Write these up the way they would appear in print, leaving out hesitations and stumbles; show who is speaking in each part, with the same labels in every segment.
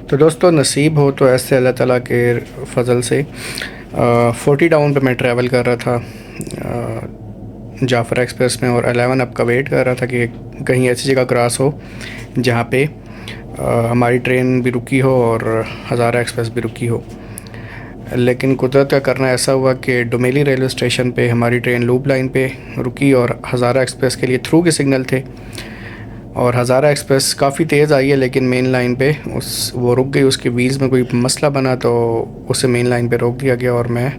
Speaker 1: तो दोस्तों नसीब हो तो ऐसे अल्लाह ताला के फ़ज़ल से 40 डाउन पे मैं ट्रैवल कर रहा था जाफ़र एक्सप्रेस में, और 11 अप का वेट कर रहा था कि कहीं ऐसी जगह क्रॉस हो जहाँ पे हमारी ट्रेन भी रुकी हो और हज़ारा एक्सप्रेस भी रुकी हो। लेकिन कुदरत का करना ऐसा हुआ कि डोमेली रेलवे स्टेशन पे हमारी ट्रेन लूप लाइन पे रुकी और हज़ारा एक्सप्रेस के लिए थ्रू के सिग्नल थे, और हज़ारा एक्सप्रेस काफ़ी तेज़ आई है लेकिन मेन लाइन पे वो रुक गई। उसके व्हील्स में कोई मसला बना तो उसे मेन लाइन पे रोक दिया गया और मैं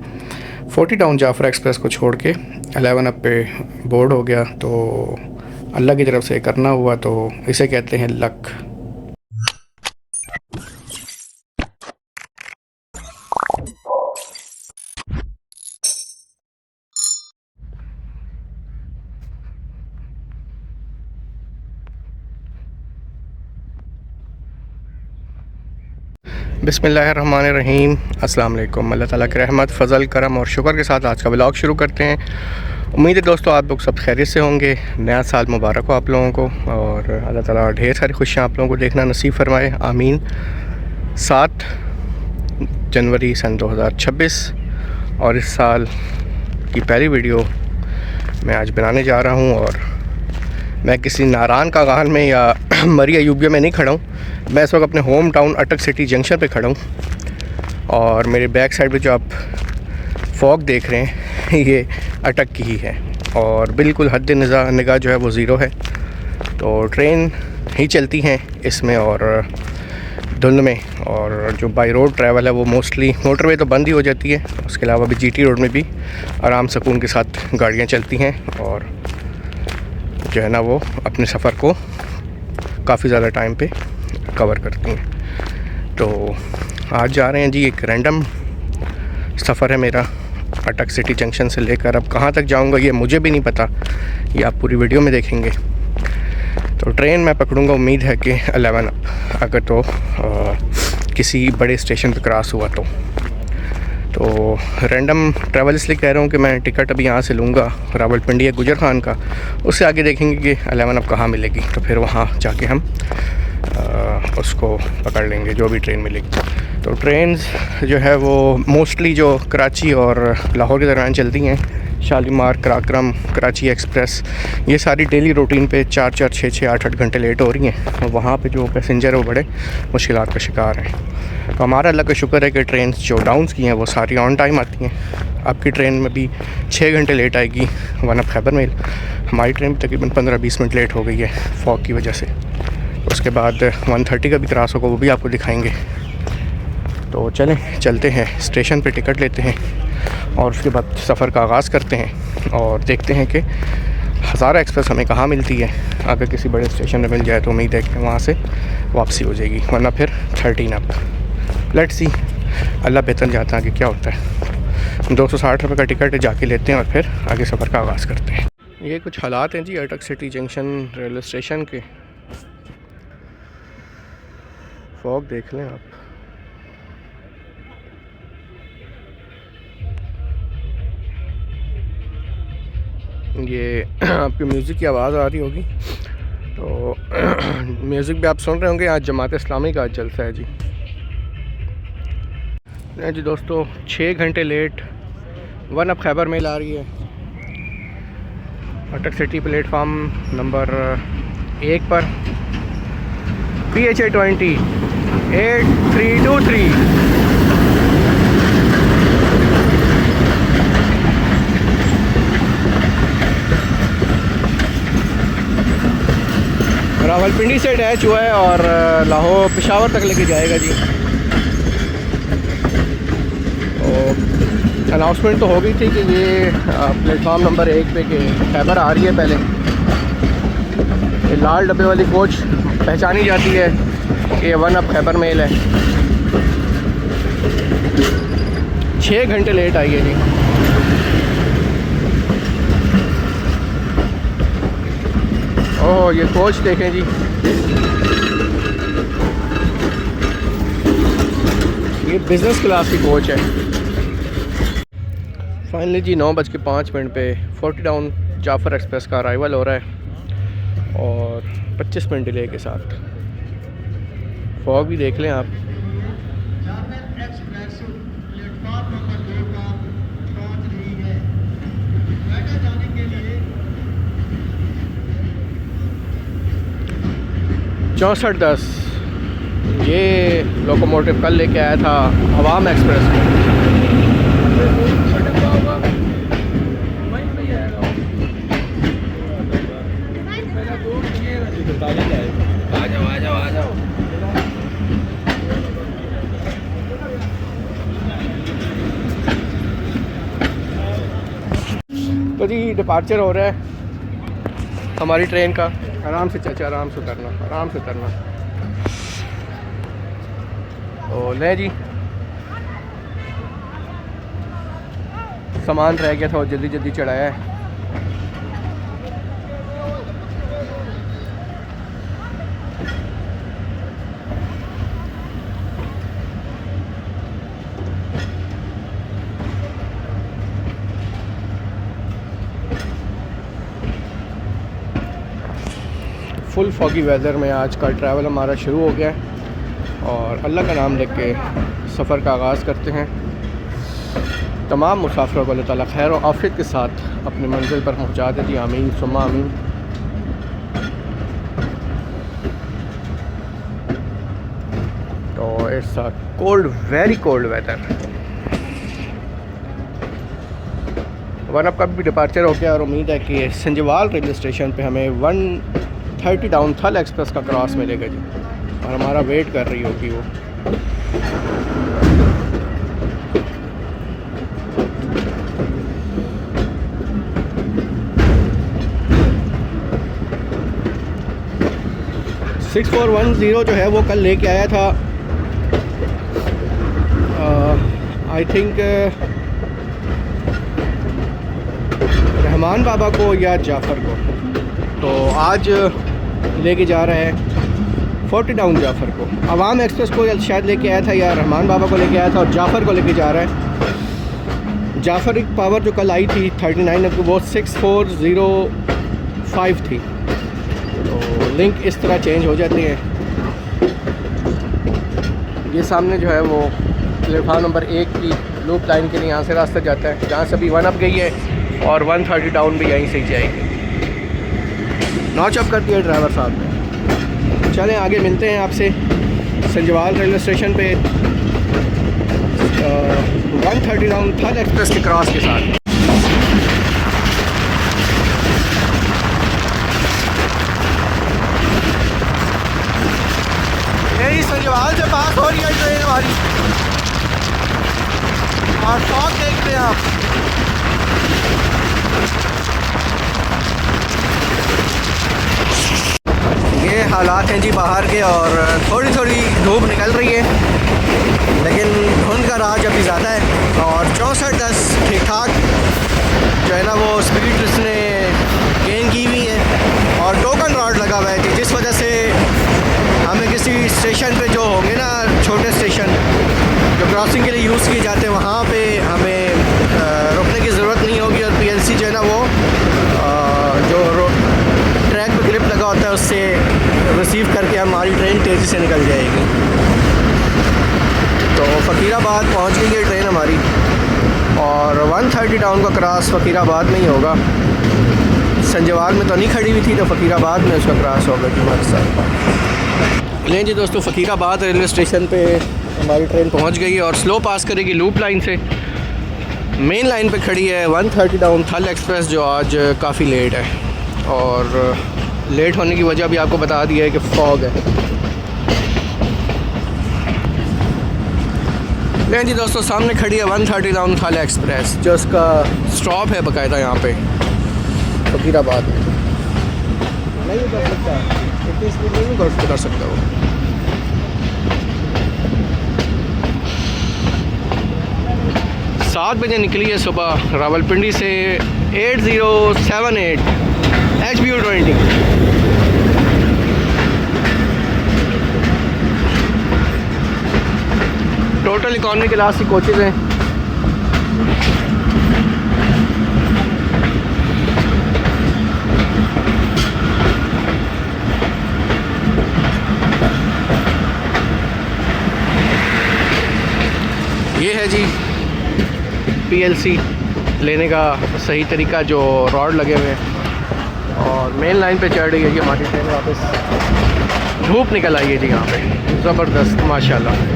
Speaker 1: 40 डाउन जाफ़र एक्सप्रेस को छोड़ के 11 अप पे बोर्ड हो गया। तो अल्लाह की तरफ से करना हुआ, तो इसे कहते हैं लक। बिस्मिल्लाहिर्रहमानिर्रहीम। अस्सलाम वालेकुम। अल्लाह ताला की रहमत, फ़ज़ल, करम और शुक्र के साथ आज का व्लॉग शुरू करते हैं। उम्मीद है दोस्तों आप लोग सब खैरियत से होंगे। नया साल मुबारक हो आप लोगों को, और अल्लाह ताला ढेर सारी खुशियाँ आप लोगों को देखना नसीब फरमाए, आमीन। 7 जनवरी सन 2026 और इस साल की पहली वीडियो मैं आज बनाने जा रहा हूँ। और मैं किसी नारान का गान में या मरी अयूबिया में नहीं खड़ा हूँ। मैं इस वक्त अपने होम टाउन अटक सिटी जंक्शन पे खड़ा हूँ, और मेरे बैक साइड पे जो आप फॉग देख रहे हैं ये अटक की ही है, और बिल्कुल हद निगाह जो है वो ज़ीरो है। तो ट्रेन ही चलती हैं इसमें और धुंध में, और जो बाई रोड ट्रैवल है वो मोस्टली मोटरवे तो बंद ही हो जाती है, उसके अलावा भी जीटी रोड में भी आराम सुकून के साथ गाड़ियाँ चलती हैं और जो है ना वो अपने सफ़र को काफ़ी ज़्यादा टाइम पे कवर करती हैं। तो आज जा रहे हैं जी, एक रैंडम सफ़र है मेरा अटक सिटी जंक्शन से लेकर अब कहाँ तक जाऊंगा ये मुझे भी नहीं पता, ये आप पूरी वीडियो में देखेंगे। तो ट्रेन मैं पकड़ूंगा, उम्मीद है कि 11 अगर तो किसी बड़े स्टेशन पे क्रॉस हुआ तो रैंडम ट्रैवल इसलिए कह रहा हूँ कि मैं टिकट अभी यहाँ से लूँगा रावलपिंडी या गुजर खान का, उससे आगे देखेंगे कि 11 अब कहाँ मिलेगी, तो फिर वहाँ जाके हम उसको पकड़ लेंगे जो भी ट्रेन मिलेगी। तो ट्रेन्स जो है वो मोस्टली जो कराची और लाहौर के दरमियान चलती हैं, शालीमार, कराक्रम, कराची एक्सप्रेस, ये सारी डेली रूटीन पे 4-4, 6-6, 8-8 घंटे लेट हो रही हैं, और वहाँ पे जो पैसेंजर है वो बड़े मुश्किलात का शिकार हैं। तो हमारा अल्लाह का शुक्र है कि ट्रेन जो डाउन्स की हैं वो सारी ऑन टाइम आती हैं। आपकी ट्रेन में भी 6 घंटे लेट आएगी, वन अप खैबर मेल। हमारी ट्रेन तकरीबन 15-20 मिनट लेट हो गई है फॉग की वजह से। उसके बाद 1:30 का भी क्रॉस होगा, वो भी आपको दिखाएंगे। तो चलते हैं स्टेशन पे, टिकट लेते हैं और उसके बाद सफ़र का आगाज़ करते हैं और देखते हैं कि हज़ारा एक्सप्रेस हमें कहाँ मिलती है। अगर किसी बड़े स्टेशन में मिल जाए तो उम्मीद है कि वहाँ से वापसी हो जाएगी, वरना फिर 13 अप। लेट्स सी, अल्लाह बेहतर जानता है कि क्या होता है। 260 रुपये का टिकट है, जाके लेते हैं और फिर आगे सफ़र का आगाज़ करते हैं। ये कुछ हालात हैं जी अटक सिटी जंक्शन रेलवे स्टेशन के। फॉग देख लें आप। ये आपकी म्यूज़िक की आवाज़ आ रही होगी, तो म्यूज़िक भी आप सुन रहे होंगे। आज जमात इस्लामी का आज जलसा है जी। जी दोस्तों, 6 घंटे late one up Khyber mail आ रही है अटक सिटी प्लेटफार्म नंबर 1 पर। PHA 20 8323। रावलपिंडी से अटैच हुआ है और लाहौर पेशावर तक लेके जाएगा जी। तो अनाउंसमेंट तो हो गई थी कि ये प्लेटफार्म नंबर 1 पे के खैबर आ रही है। पहले ये लाल डब्बे वाली कोच पहचानी जाती है कि वन अप खैबर मेल है। 6 घंटे लेट आई है जी। ओह, ये कोच देखें जी, ये बिज़नेस क्लास की कोच है। फाइनली जी 9:05 पे 40 डाउन जाफ़र एक्सप्रेस का अराइवल हो रहा है और 25 मिनट डिले के साथ। फॉग भी देख लें आप।
Speaker 2: जाफर एक्सप्रेस प्लेटफॉर्म नंबर 2 पर पहुंच रही है। नोएडा जाने के लिए
Speaker 1: 6410 ये लोकोमोटिव कल लेके आया था अवाम एक्सप्रेस में। तो जी डिपार्चर हो रहा है हमारी ट्रेन का। आराम से चाचा, आराम से उतरना, आराम से उतरना। तो ले जी, सामान रह गया था और जल्दी जल्दी चढ़ाया है। फुल फॉगी वेदर में आज का ट्रैवल हमारा शुरू हो गया है और अल्लाह का नाम लेके सफ़र का आगाज़ करते हैं। तमाम मुसाफिरों को अल्लाह ताला खैर और आफियत के साथ अपनी मंजिल पर पहुंचा दे जी, आमीन सुम्मा आमीन। तो it's a cold, very cold weather. One up का भी डिपार्चर हो गया और उम्मीद है कि संजवाल रेलवे स्टेशन पे हमें 130 डाउन थल एक्सप्रेस का क्रॉस मिलेगा जी, और हमारा वेट कर रही होगी वो। सिक्स 410 जो है वो कल लेके आया था आई थिंक रहमान बाबा को या जाफ़र को। तो आज लेके जा रहा है 40 डाउन जाफ़र को। अवाम एक्सप्रेस को शायद लेके आया था या रहमान बाबा को लेके आया था, और जाफ़र को लेके जा रहा है। जाफ़र एक पावर जो कल आई थी 39 वो 6405 थी। तो लिंक इस तरह चेंज हो जाती है। ये सामने जो है वो प्लेटफार्म नंबर 1 की लूप लाइन के लिए यहाँ से रास्ता जाता है, जहाँ से अभी 1 अप गई है और 130 डाउन भी यहीं से ही जाएगी। नॉच अप करती है ड्राइवर साहब ने। चलें आगे मिलते हैं आपसे संजवाल रेलवे स्टेशन पे 130 डाउन थल एक्सप्रेस के क्रॉस के साथ। यही संजवाल से पास हो रही है ट्रेन हमारी, और फॉग देखते हैं आप। ये हालात हैं जी बाहर के, और थोड़ी थोड़ी धूप निकल रही है, लेकिन धुंध का राज अभी ज़्यादा है। और 6410 ठीक ठाक जो है ना वो स्पीड इसने गेन की हुई है, और टोकन रॉड लगा हुआ है कि जिस वजह से हमें किसी स्टेशन पे जो होंगे ना छोटे स्टेशन जो क्रॉसिंग के लिए यूज़ किए जाते हैं वहाँ पे हमें रुकने की ज़रूरत नहीं होगी। और पीएलसी जो है ना वो जो ट्रैक पे ग्रिप लगा होता है उससे रिसीव करके हमारी ट्रेन तेज़ी से निकल जाएगी। तो फ़कीराबाद पहुँच गई है ट्रेन हमारी, और 130 डाउन का क्रॉस फ़कीराबाद में ही होगा। संजवाल में तो नहीं खड़ी हुई थी, तो फ़कीराबाद में उसका क्रॉस होगा जी हमारे साथ। लें जी दोस्तों, फ़कीराबाद रेलवे स्टेशन पे हमारी ट्रेन पहुंच गई है और स्लो पास करेगी लूप लाइन से। मेन लाइन पे खड़ी है 130 डाउन थल एक्सप्रेस, जो आज काफ़ी लेट है, और लेट होने की वजह भी आपको बता दिया है कि फॉग है। लें जी दोस्तों, सामने खड़ी है 130 डाउन थल एक्सप्रेस, जो उसका स्टॉप है बाकायदा यहाँ पे फ़कीराबाद में। नहीं कर सकता, इतनी स्पीड नहीं कर सकता वो। सात बजे निकली है सुबह रावलपिंडी से 8078 HBU20। टोटल इकॉनमी क्लास की कोचेज़ हैं। है जी PLC लेने का सही तरीका, जो रॉड लगे हुए हैं। और मेन लाइन पे चढ़ रही है जी हमारी ट्रेन वापस। धूप निकल आई है जी यहाँ पे ज़बरदस्त माशाल्लाह।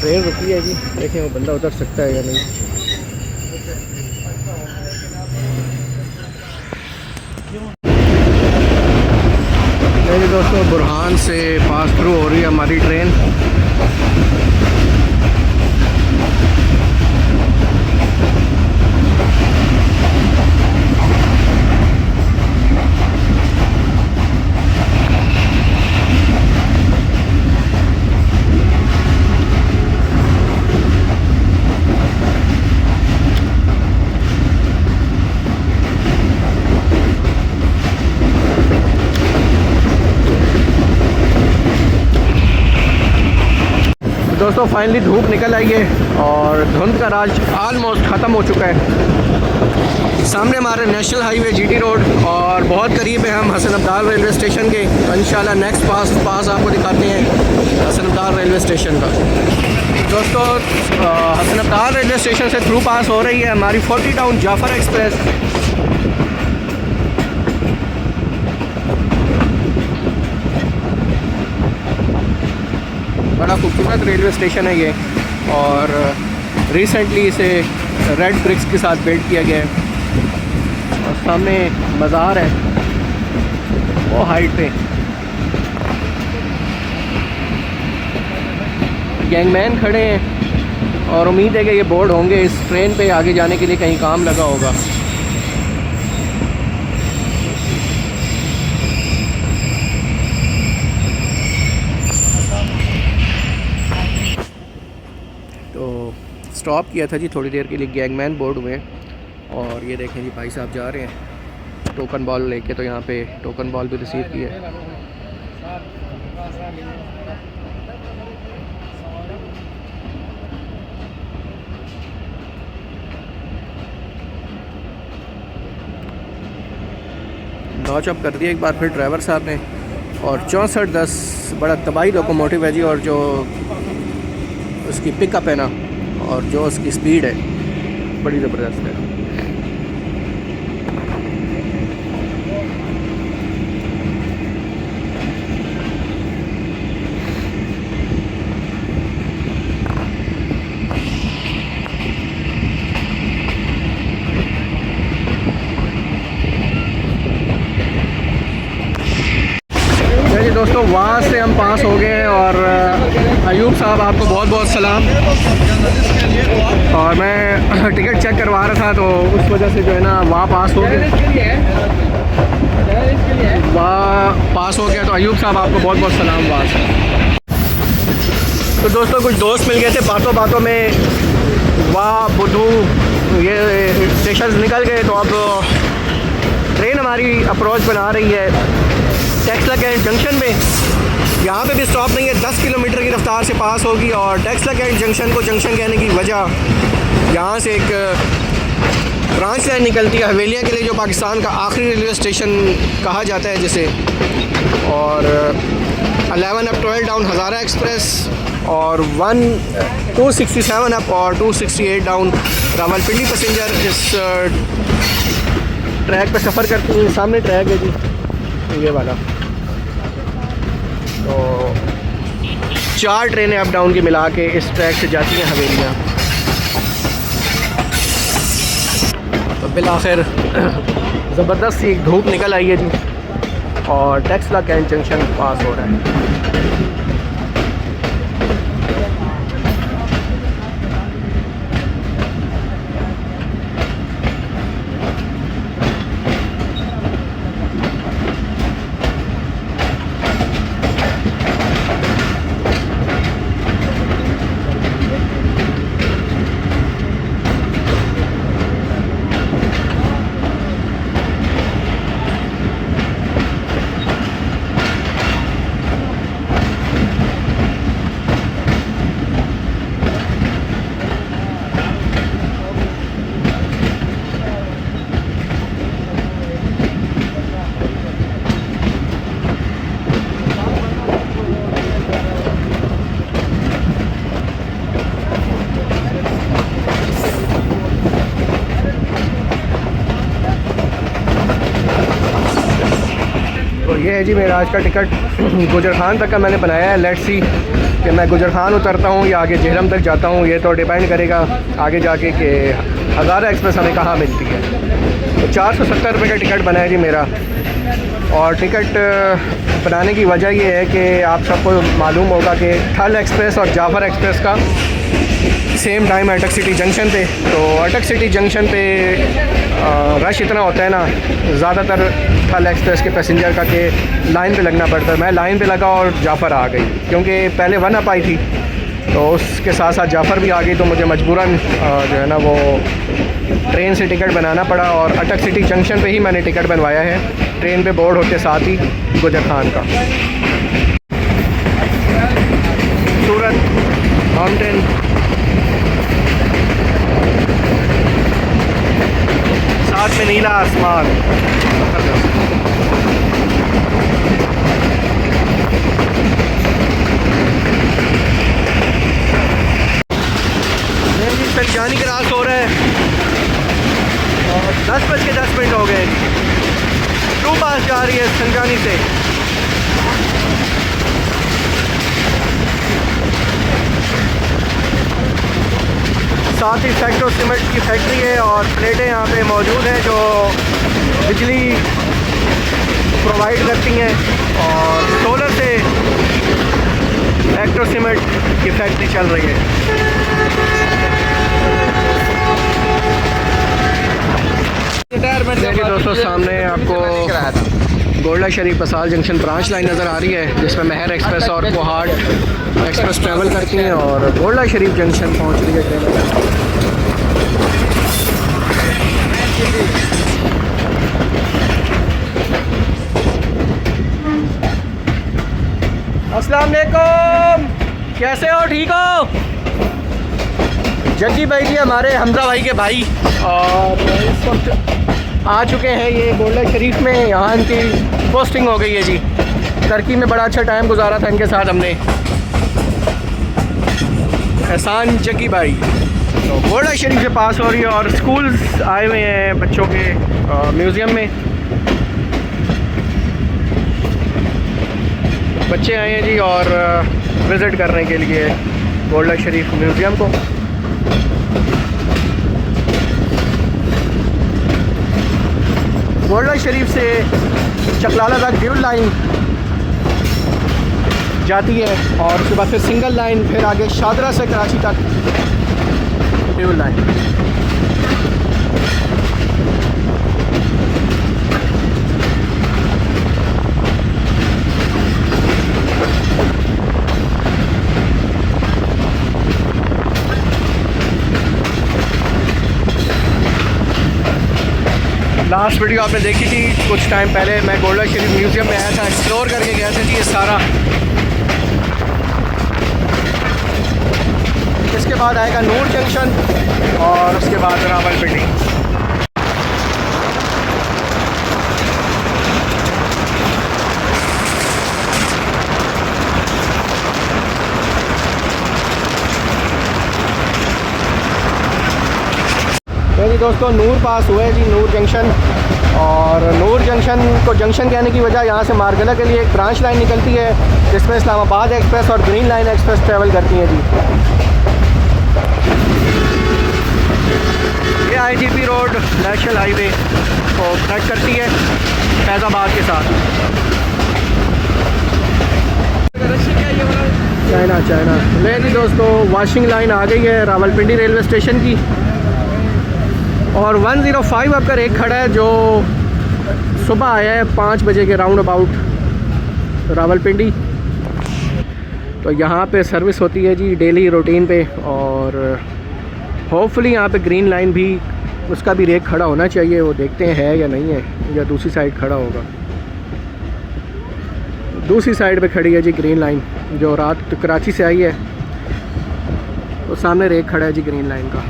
Speaker 1: ट्रेन रुकी है जी, देखें वो बंदा उतर सकता है या नहीं। मेरे दोस्तों बुरहान से पास थ्रू हो रही है हमारी ट्रेन। दोस्तों फाइनली धूप निकल आई है और धुंध का राज ऑलमोस्ट ख़त्म हो चुका है। सामने हमारे नेशनल हाईवे GT रोड और बहुत करीब है हम हसन अब्दाल रेलवे स्टेशन के। इंशाल्लाह नेक्स्ट पास आपको दिखाते हैं हसन अब्दाल रेलवे स्टेशन का। दोस्तों हसन अब्दाल रेलवे स्टेशन से थ्रू पास हो रही है हमारी 40 टाउन जाफ़र एक्सप्रेस। बड़ा खूबसूरत रेलवे स्टेशन है ये और रिसेंटली इसे रेड ब्रिक्स के साथ बिल्ड किया गया है। और सामने मज़ार है वो हाइट पे। गैंगमैन खड़े हैं और उम्मीद है कि ये बोर्ड होंगे इस ट्रेन पे आगे जाने के लिए कहीं काम लगा होगा। स्टॉप किया था जी थोड़ी देर के लिए गैंगमैन बोर्ड में। और ये देखें जी भाई साहब जा रहे हैं टोकन बॉल लेके, तो यहाँ पे टोकन बॉल भी रिसीव किया है। नॉच अप कर दिया एक बार फिर ड्राइवर साहब ने। और 6410 बड़ा तबाही लोकोमोटिव है जी, और जो उसकी पिकअप है ना और जो उसकी स्पीड है बड़ी ज़बरदस्त है। जी दोस्तों वहाँ से हम पास हो गए हैं और अयूब साहब आपको बहुत बहुत सलाम। और मैं टिकट चेक करवा रहा था तो उस वजह से जो है ना वहाँ पास हो गए, वहाँ पास हो गया। तो अयूब साहब आपको बहुत बहुत सलाम वहाँ से। तो दोस्तों कुछ दोस्त मिल गए थे, बातों बातों में वाह बुद्धू ये स्टेशन निकल गए। तो अब ट्रेन हमारी अप्रोच बना रही है टेक्सला कैंट जंक्शन में। यहाँ पे भी स्टॉप नहीं है, 10 किलोमीटर की रफ्तार से पास होगी। और टेक्सला कैंट जंक्शन को जंक्शन कहने की वजह यहाँ से एक ब्रांच लाइन निकलती है हवेलियाँ के लिए, जो पाकिस्तान का आखिरी रेलवे स्टेशन कहा जाता है जिसे। और 11 अप 12 डाउन हज़ारा एक्सप्रेस और 267 अप और 268 डाउन रावलपिंडी पैसेंजर इस ट्रैक पर सफ़र करती हैं। सामने ट्रैक है जी ये वाला। तो 4 ट्रेनें अप डाउन की मिला के इस ट्रैक से जाती हैं हवेलियाँ। तो बिलाखिर ज़बरदस्त सी धूप निकल आई है जी और टेक्सला कैंट जंक्शन पास हो रहा है। है जी मेरा आज का टिकट गुजर खान तक का मैंने बनाया है। लेट्स सी कि मैं गुजर खान उतरता हूँ या आगे जेहलम तक जाता हूँ, ये तो डिपेंड करेगा आगे जाके कि हज़ारा एक्सप्रेस हमें कहाँ मिलती है। तो 470 रुपये का टिकट बना है जी मेरा। और टिकट बनाने की वजह ये है कि आप सबको मालूम होगा कि ठल एक्सप्रेस और जाफर एक्सप्रेस का सेम टाइम है अटक सिटी जंक्शन पे। तो अटक सिटी जंक्शन पे रश इतना होता है ना ज़्यादातर ठल एक्सप्रेस के पैसेंजर का कि लाइन पे लगना पड़ता है। मैं लाइन पे लगा और जाफ़र आ गई, क्योंकि पहले 1 अप आई थी तो उसके साथ साथ जाफ़र भी आ गई, तो मुझे मजबूरन जो है ना वो ट्रेन से टिकट बनाना पड़ा। और अटक सिटी जंक्शन पे ही मैंने टिकट बनवाया है, ट्रेन पे बोर्ड होते साथ ही गुजर खान का। सूरत माउंटेन, साथ में नीला आसमान। संजानी क्रॉस हो रहा है और 10:10 हो गए। ट्रू पास जा रही है संजानी से। साथ ही फैक्ट्रो सीमेंट की फैक्ट्री है और प्लेटें यहाँ पे मौजूद हैं जो बिजली प्रोवाइड करती हैं। और सोलर से फैक्ट्रो सीमेंट की फैक्ट्री चल रही है। देखिए दोस्तों, सामने आपको गोल्डा शरीफ पसाल जंक्शन ब्रांच लाइन नज़र आ रही है, जिसमें महर एक्सप्रेस और कोहाट एक्सप्रेस ट्रैवल करती हैं और गोल्डा शरीफ जंक्शन पहुंच रही है ट्रेन। अस्सलाम वालेकुम, कैसे हो? ठीक हो? जग्गी भाई जी हमारे हमजा भाई के भाई, और इस वक्त आ चुके हैं ये गोल्डा शरीफ में। यहाँ इनकी पोस्टिंग हो गई है जी। टर्की में बड़ा अच्छा टाइम गुजारा था इनके साथ हमने। एहसान जग्गी भाई तो गोल्डा शरीफ से पास हो रही है और स्कूल्स आए हुए हैं बच्चों के म्यूज़ियम में। बच्चे आए हैं जी और विज़िट करने के लिए गोल्डा शरीफ म्यूज़ियम को। गोल्डा शरीफ से चकलाला तक ड्यूल लाइन जाती है और उसके बाद फिर सिंगल लाइन, फिर आगे शादरा से कराची तक ड्यूल लाइन। लास्ट वीडियो आपने देखी थी कुछ टाइम पहले, मैं गोल्डा शरीफ म्यूज़ियम में आया था, एक्सप्लोर करके गया था जी ये सारा। इसके बाद आएगा नूर जंक्शन और उसके बाद रावलपिंडी। जी दोस्तों, नूर पास हुआ है जी, नूर जंक्शन। और नूर जंक्शन को जंक्शन कहने की वजह, यहाँ से मारगला के लिए एक ब्रांच लाइन निकलती है जिसमें इस्लामाबाद एक्सप्रेस और ग्रीन लाइन एक्सप्रेस ट्रैवल करती हैं जी। ये IGP रोड नेशनल हाईवे को कनेक्ट करती है फैज़ाबाद के साथ। चाइना ले जी दोस्तों, वॉशिंग लाइन आ गई है रावलपिंडी रेलवे स्टेशन की। और 105 आपका एक खड़ा है जो सुबह आया है 5 बजे के राउंड अबाउट रावलपिंडी। तो यहाँ पे सर्विस होती है जी डेली रूटीन पे, और होपफुली यहाँ पे ग्रीन लाइन भी, उसका भी रेक खड़ा होना चाहिए। वो देखते हैं है या नहीं है, या दूसरी साइड खड़ा होगा। दूसरी साइड पे खड़ी है जी ग्रीन लाइन, जो रात कराची से आई है। तो सामने रेक खड़ा है जी ग्रीन लाइन का।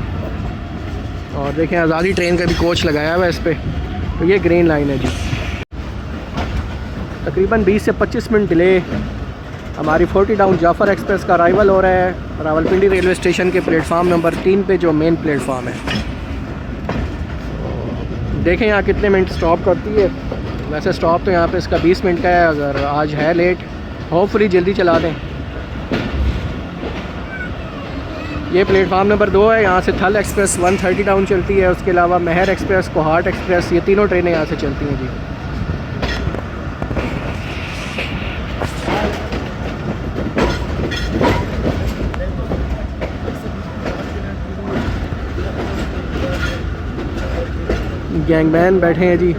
Speaker 1: और देखें आज़ादी ट्रेन का भी कोच लगाया हुआ है इस पर। तो ये ग्रीन लाइन है जी। तकरीबन 20 से 25 मिनट डिले हमारी 40 डाउन जाफ़र एक्सप्रेस का अराइवल हो रहा है रावलपिंडी रेलवे स्टेशन के प्लेटफार्म नंबर 3 पे, जो मेन प्लेटफार्म है। देखें यहाँ कितने मिनट स्टॉप करती है। वैसे स्टॉप तो यहाँ पे इसका 20 मिनट का है, अगर आज है लेट होपफुली जल्दी चला दें। ये प्लेटफार्म नंबर 2 है। यहाँ से थल एक्सप्रेस 130 डाउन चलती है, उसके अलावा महर एक्सप्रेस, कोहाट एक्सप्रेस, ये तीनों ट्रेनें यहाँ से चलती हैं जी। गैंगमैन बैठे हैं जी,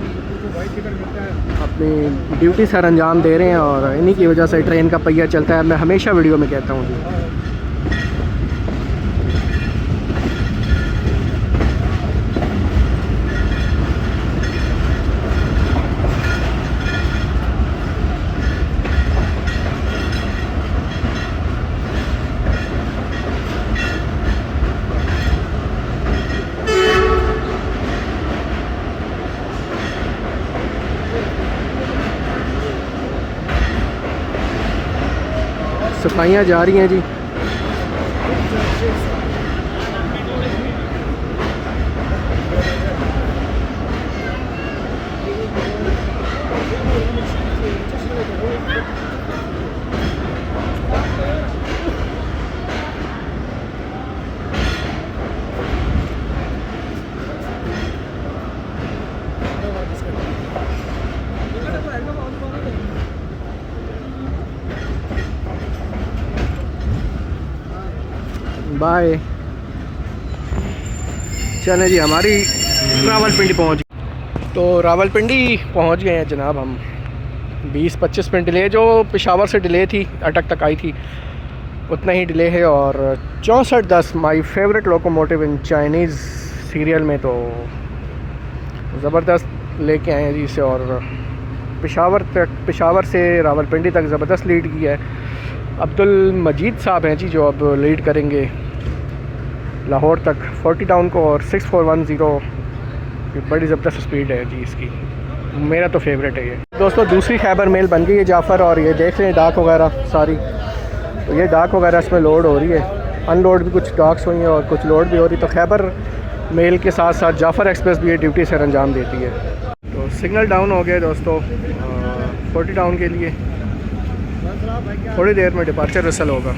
Speaker 1: अपनी ड्यूटी सर अंजाम दे रहे हैं और इन्हीं की वजह से ट्रेन का पहिया चलता है। मैं हमेशा वीडियो में कहता हूँ जी। सफाइयाँ जा रही हैं जी। बाय। चलें जी, हमारी रावलपिंडी पहुंच गई। तो रावलपिंडी पहुंच गए हैं जनाब हम। 20-25 मिनट डिले, जो पेशावर से डिले थी अटक तक आई थी उतना ही डिले है। और 6410 my favourite locomotive in Chinese serial में तो ज़बरदस्त लेके आए हैं जी इसे। और पेशावर से रावलपिंडी तक ज़बरदस्त लीड की है। अब्दुल मजीद साहब हैं जी जो अब लीड करेंगे लाहौर तक 40 डाउन को। और 6410 बड़ी ज़बरदस्त स्पीड है जी इसकी, मेरा तो फेवरेट है ये। दोस्तों दूसरी खैबर मेल बन गई है जाफ़र, और ये देख रहे हैं डाक वगैरह सारी। तो ये डाक वगैरह इसमें लोड हो रही है, अनलोड भी कुछ डाक्स हुई हैं और कुछ लोड भी हो रही। तो खैबर मेल के साथ साथ जाफ़र एक्सप्रेस भी ये ड्यूटी सर अंजाम देती है। तो सिग्नल डाउन हो गया दोस्तों 40 डाउन के लिए। थोड़ी देर में डिपार्चर रिसल होगा।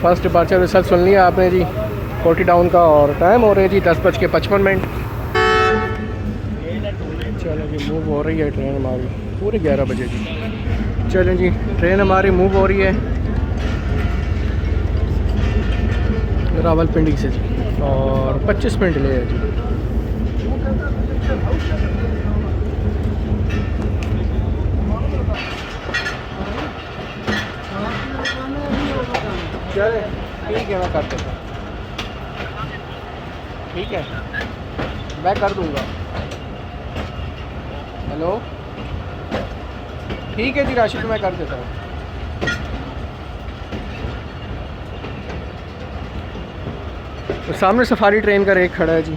Speaker 1: फर्स्ट डिपार्चर रिसल सुन लिया आपने जी 40 डाउन का। और टाइम हो रहा है जी 10:55। चलें जी, मूव हो रही है ट्रेन हमारी पूरे 11 बजे जी। चलें जी, ट्रेन हमारी मूव हो रही है रावलपिंडी से जी, और 25 मिनट डिले है जी। चले ठीक है, मैं कर देता हूँ। ठीक है, मैं कर दूँगा। हेलो, ठीक है जी राशिद, मैं कर देता हूँ। तो सामने सफारी ट्रेन का रेक खड़ा है जी।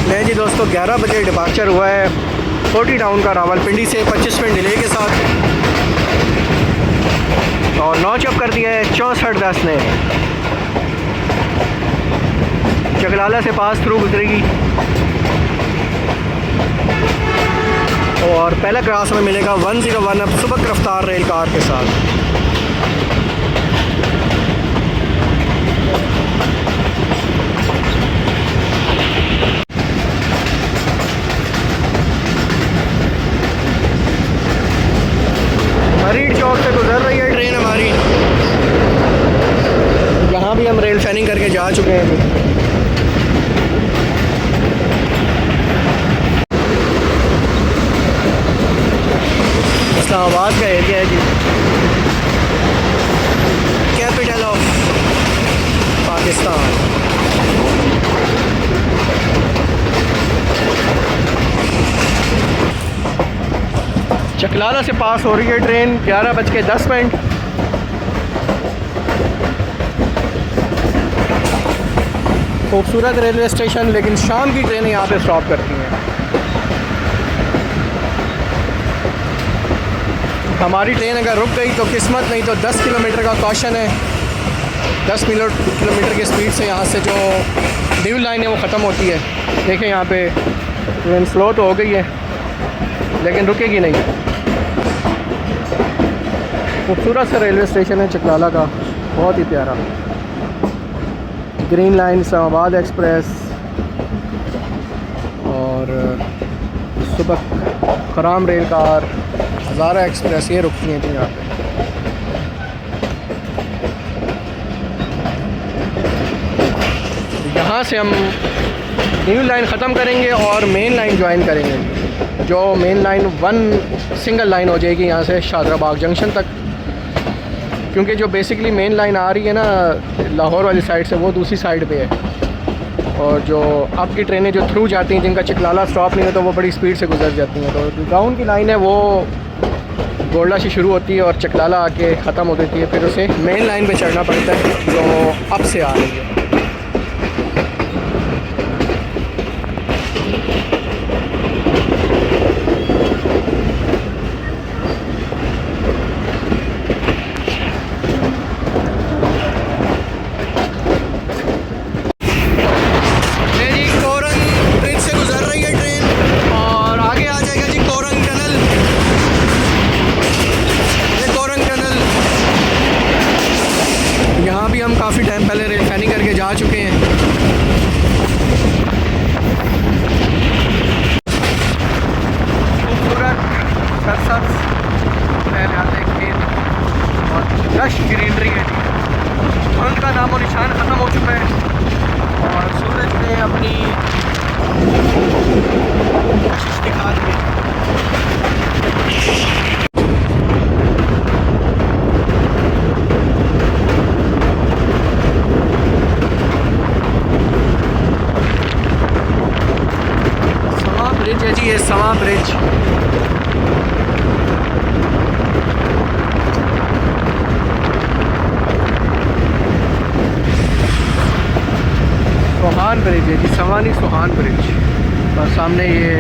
Speaker 1: नहीं जी दोस्तों, 11 बजे डिपार्चर हुआ है 40 डाउन का रावलपिंडी से 25 मिनट डिले के साथ। और लॉन्च अप कर दिया है 6410 ने। चकलाला से पास थ्रू गुजरेगी और पहला क्रॉस में मिलेगा 101 अब सुबह रफ्तार रेल कार के साथ। मरीड चौक से गुजर रही है ट्रेन हमारी, यहाँ भी हम रेल फैनिंग करके जा चुके हैं। इस्लामाबाद का एरिया है जी, कैपिटल ऑफ पाकिस्तान। चकलाला से पास हो रही है ट्रेन 11:10। खूबसूरत रेलवे स्टेशन, लेकिन शाम की ट्रेनें यहाँ पे स्टॉप करती हैं। हमारी ट्रेन अगर रुक गई तो किस्मत, नहीं तो 10 किलोमीटर का कॉशन है। 10 किलोमीटर की स्पीड से यहाँ से जो ड्यू लाइन है वो ख़त्म होती है। देखें यहाँ पे ट्रेन स्लो तो हो गई है लेकिन रुकेगी नहीं। खूबसूरत सा रेलवे स्टेशन है चकलाला का, बहुत ही प्यारा। ग्रीन लाइन, इस्लामाबाद एक्सप्रेस और सुबह खराम रेल कार, हज़ारा एक्सप्रेस, ये रुकती हैं थी यहाँ पे। यहाँ से हम न्यू लाइन ख़त्म करेंगे और मेन लाइन ज्वाइन करेंगे, जो मेन लाइन 1 सिंगल लाइन हो जाएगी यहाँ से शादराबाग जंक्शन तक। क्योंकि जो बेसिकली मेन लाइन आ रही है ना लाहौर वाली साइड से, वो दूसरी साइड पे है। और जो आपकी ट्रेनें जो थ्रू जाती हैं, जिनका चकलाला स्टॉप नहीं है, तो वो बड़ी स्पीड से गुजर जाती हैं। तो गाउन की लाइन है वो गोल्डा से शुरू होती है और चकलाला आके ख़त्म हो जाती है। फिर उसे मेन लाइन पे चढ़ना पड़ता है जो अब से आ रही है। हम काफ़ी टाइम पहले रेल खैनी करके जा चुके हैं। खूबसूरत सरसब्ज लहलहाते खेत और लश ग्रीनरी है। धुंध का नामो निशान ख़त्म हो चुका है और सूरज ने अपनी कोशिश दिखा दी है। जी ये समा ब्रिज, सोहान ब्रिज है जी, सवानी सोहान ब्रिज। और सामने ये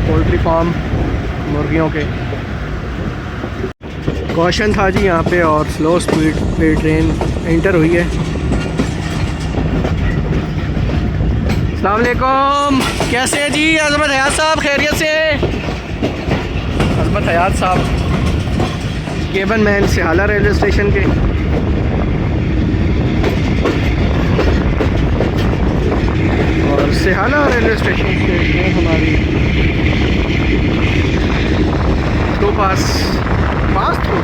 Speaker 1: पोल्ट्री फार्म, मुर्गियों के कॉशन था जी यहाँ पे, और स्लो स्पीड पे ट्रेन एंटर हुई है। अस्सलाम वालेकुम, कैसे हैं जी अज़मत हयात साहब? खैरियत से? अज़मत हयात साहब केबन मैन सिहाला रेलवे स्टेशन के। और सिहाला रेलवे स्टेशन से ये हमारी through pass through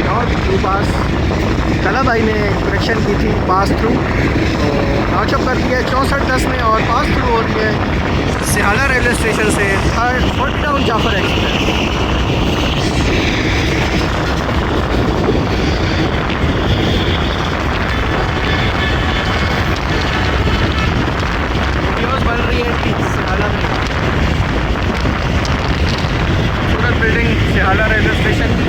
Speaker 1: not through pass, तला भाई ने करेक्शन की थी पास थ्रू, तो नॉचअप कर दिया है 6410 में और पास थ्रू हो रही है सिहाला रेलवे स्टेशन से 40 टाउन जाफर एक्सप्रेस। वीडियोस बन रही है कि सिहाला में सूरत बिल्डिंग सिहाला रेलवे स्टेशन की।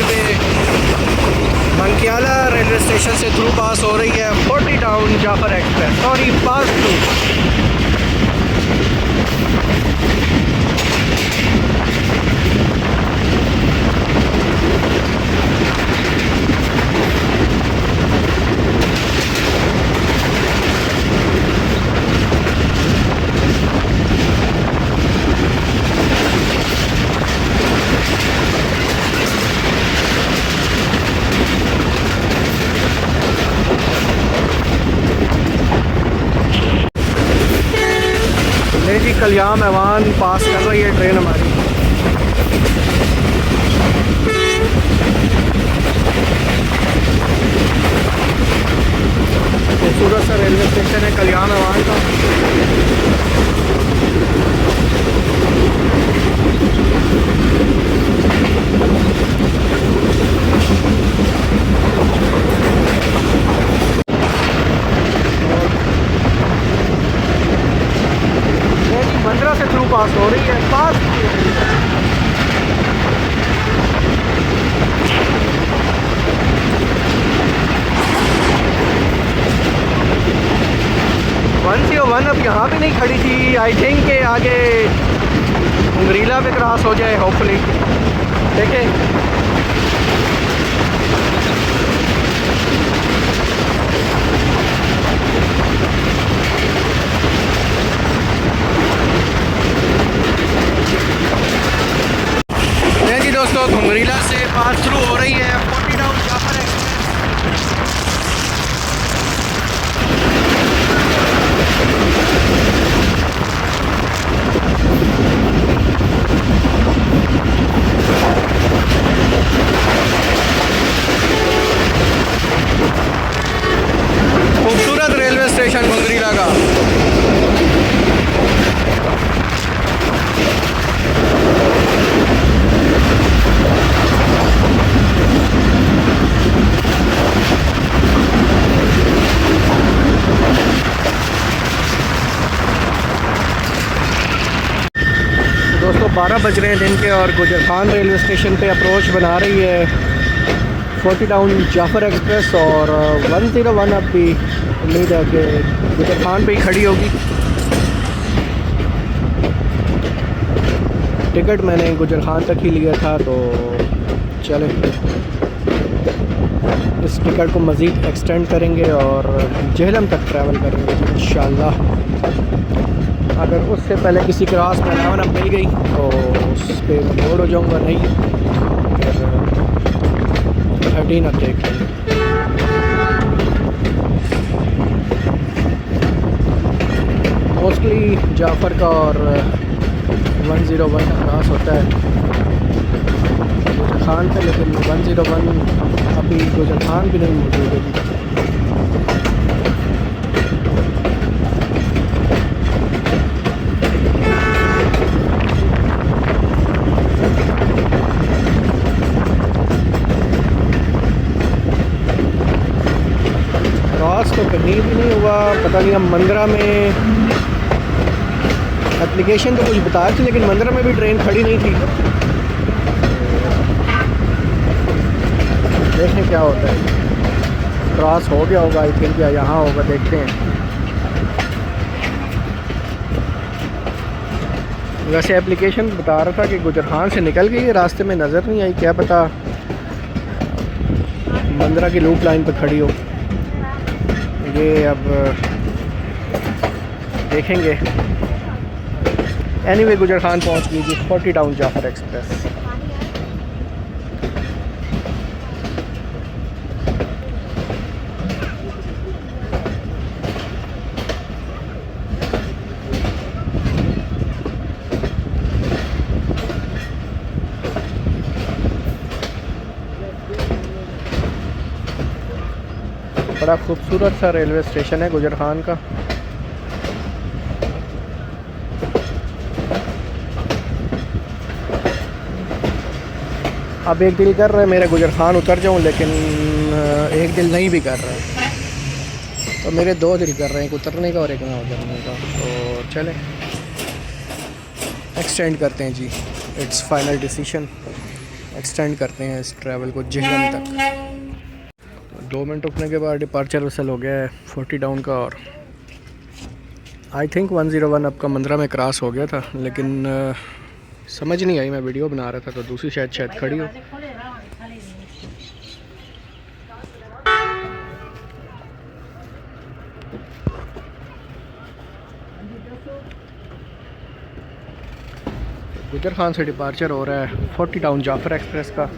Speaker 1: पे मंकियाला रेलवे स्टेशन से थ्रू पास हो रही है 40 down Jaffar express, sorry pass through. जी कल्याम ऐवान पास कर रही है ट्रेन हमारी। खूबसूरत सा रेलवे स्टेशन है कल्याम ऐवान का। पास हो रही है, पास 101 अब यहाँ पे नहीं खड़ी थी। आई थिंक के आगे उंगरीला पे क्रॉस हो जाए होपफुली। देखें जी दोस्तों, घुंगरीला से पास थ्रू हो रही है 40 डाउन जाफर एक्सप्रेस। खूबसूरत रेलवे स्टेशन घुंगरीला का। दोस्तों 12 बज रहे हैं दिन के और गुजर खान रेलवे स्टेशन पे अप्रोच बना रही है 40 डाउन जाफर एक्सप्रेस। और 101 अब भी उम्मीद है कि गुजर खान पे ही खड़ी होगी। टिकट मैंने गुजर खान तक ही लिया था, तो चले इस टिकट को मज़ीद एक्सटेंड करेंगे और जेहलम तक ट्रैवल करेंगे इंशाल्लाह। अगर उससे पहले किसी क्रॉस में 11 मिल गई तो उस पर मैं बोर्ड हो जाऊँगा, नहीं फिर 13 अब देख लेंगे। मोस्टली जाफ़र का और 101 का क्रॉस होता है गुजर खान पे, लेकिन 101 अभी गुजर खान भी नहीं मौजूद है। तो कहीं भी नहीं हुआ, पता नहीं। हम मंदरा में एप्लीकेशन तो कुछ बता रही थी, लेकिन मंदरा में भी ट्रेन खड़ी नहीं थी। देखें क्या होता है। क्रॉस हो गया होगा आई थिंक, या यहाँ होगा, देखते हैं। वैसे एप्लीकेशन बता रहा था कि गुजर खान से निकल गई है, रास्ते में नज़र नहीं आई। क्या पता मंदरा की लूप लाइन पर खड़ी हो। ये अब देखेंगे। एनीवे गुजर खान पहुंच गई जी 40 डाउन जाफर एक्सप्रेस। बड़ा खूबसूरत सा रेलवे स्टेशन है गुजर खान का। अब एक दिल कर रहा है मेरा गुजर खान उतर जाऊं, लेकिन एक दिल नहीं भी कर रहा है। तो मेरे दो दिल कर रहे हैं, एक उतरने का और एक ना उतरने का। तो चलें एक्सटेंड करते हैं जी। इट्स फाइनल डिसीजन, एक्सटेंड करते हैं इस ट्रैवल को जेहलम तक। 2 मिनट रुकने के बाद डिपार्चर वसल हो गया है 40 डाउन का। और आई थिंक 101 आपका मंदरा में क्रॉस हो गया था, लेकिन समझ नहीं आई। मैं वीडियो बना रहा था तो दूसरी शायद खड़ी हो। गुजर खान से डिपार्चर हो रहा है 40 डाउन जाफर एक्सप्रेस का।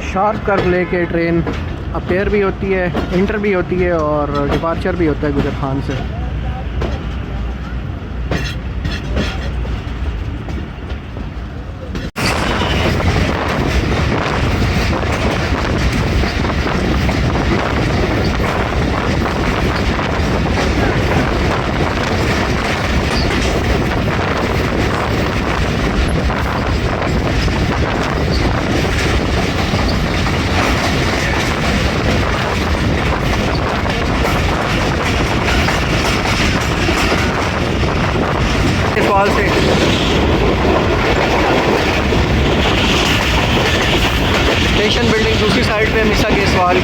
Speaker 1: शार्प कर्व लेके ट्रेन अपेयर भी होती है, इंटर भी होती है और डिपार्चर भी होता है गुजर खान से। सवाल से स्टेशन बिल्डिंग दूसरी साइड पे मिसा के सवाल।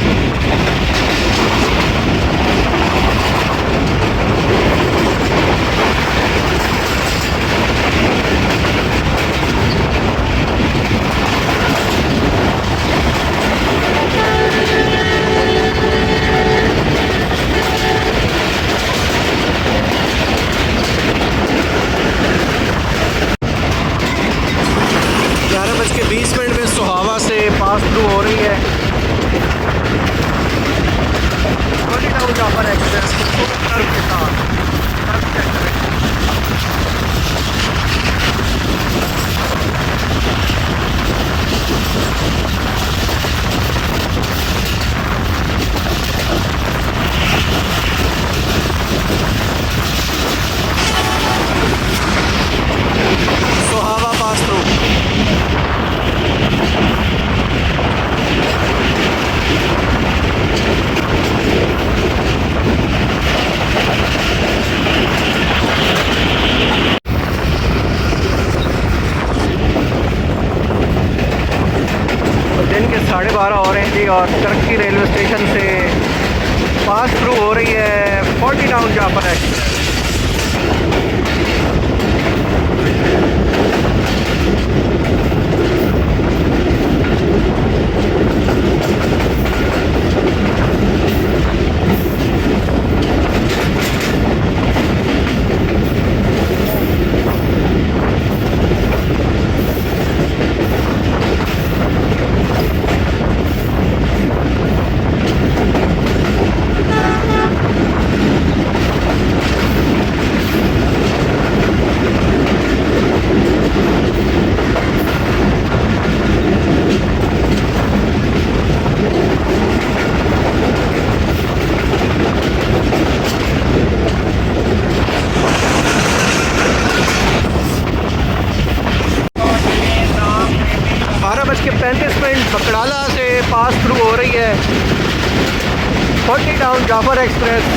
Speaker 1: पास थ्रू हो रही है जाफर एक्सप्रेस कर्व के साथ। Sohawa pass through. दिन के 12:30 हो रहे हैं जी और तरक्की रेलवे स्टेशन से पास थ्रू हो रही है 40 टाउन जाफर एक्सप्रेस। बकड़ाला से पास थ्रू हो रही है 40 टाउन जाफर एक्सप्रेस।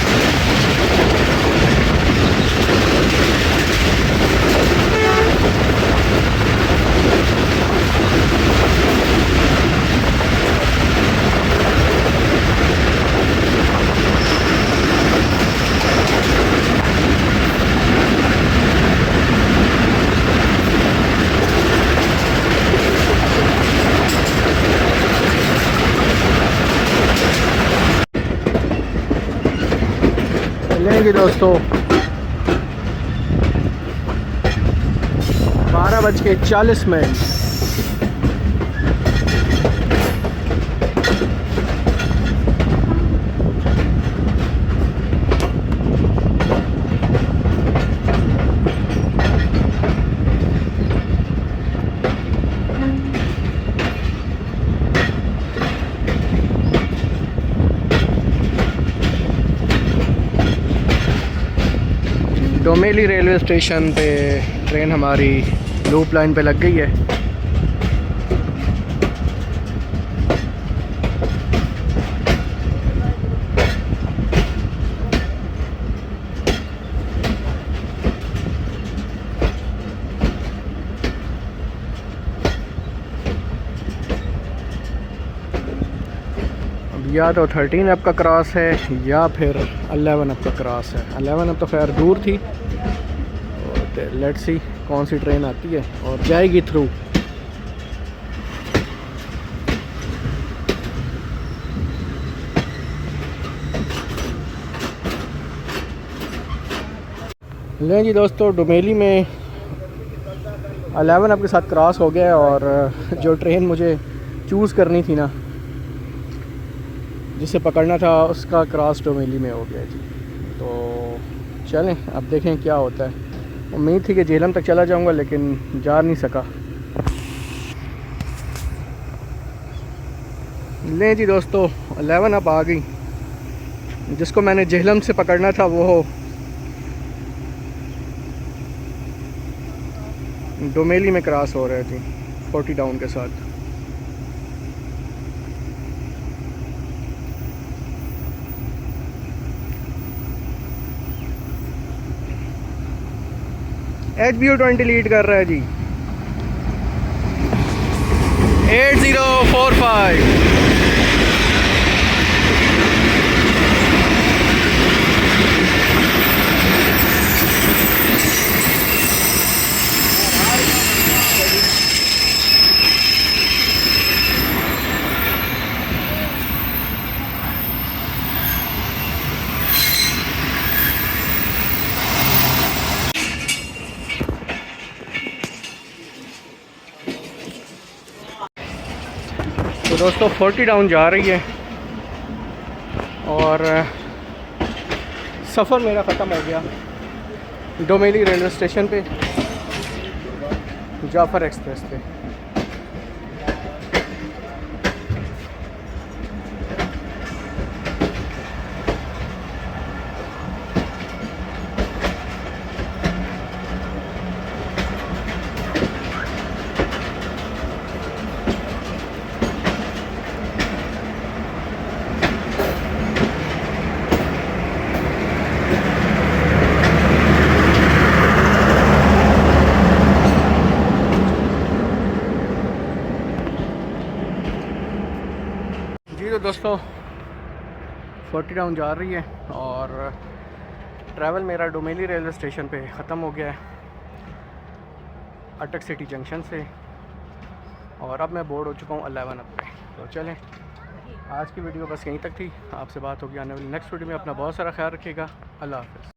Speaker 1: लेंगे दोस्तों 12:40। डोमेली रेलवे स्टेशन पे ट्रेन हमारी लूप लाइन पे लग गई है। या तो 13 अप का क्रॉस है या फिर 11 अप का क्रॉस है। 11 अप तो खैर दूर थी। लेट्स सी कौन सी ट्रेन आती है और जाएगी थ्रू। लें जी दोस्तों, डोमेली में 11 अप के साथ क्रॉस हो गया और जो ट्रेन मुझे चूज़ करनी थी ना, जिसे पकड़ना था उसका क्रॉस डोमेली में हो गया जी। तो चलें अब देखें क्या होता है। उम्मीद थी कि झेलम तक चला जाऊंगा लेकिन जा नहीं सका। लें जी दोस्तों 11 अब आ गई। जिसको मैंने झेलम से पकड़ना था वो डोमेली में क्रॉस हो रहे थे 40 डाउन के साथ। HBU20 लीड कर रहा है जी 8045। तो दोस्तों 40 डाउन जा रही है और सफ़र मेरा ख़त्म हो गया डोमेली रेलवे स्टेशन पे जाफ़र एक्सप्रेस पे। जी तो दोस्तों 40 डाउन जा रही है और ट्रैवल मेरा डोमेली रेलवे स्टेशन पे ख़त्म हो गया है अटक सिटी जंक्शन से, और अब मैं बोर्ड हो चुका हूँ 11 पे। तो चलें आज की वीडियो बस यहीं तक थी। आपसे बात होगी आने वाली नेक्स्ट वीडियो में। अपना बहुत सारा ख्याल रखिएगा। अल्लाह हाफ़िज़।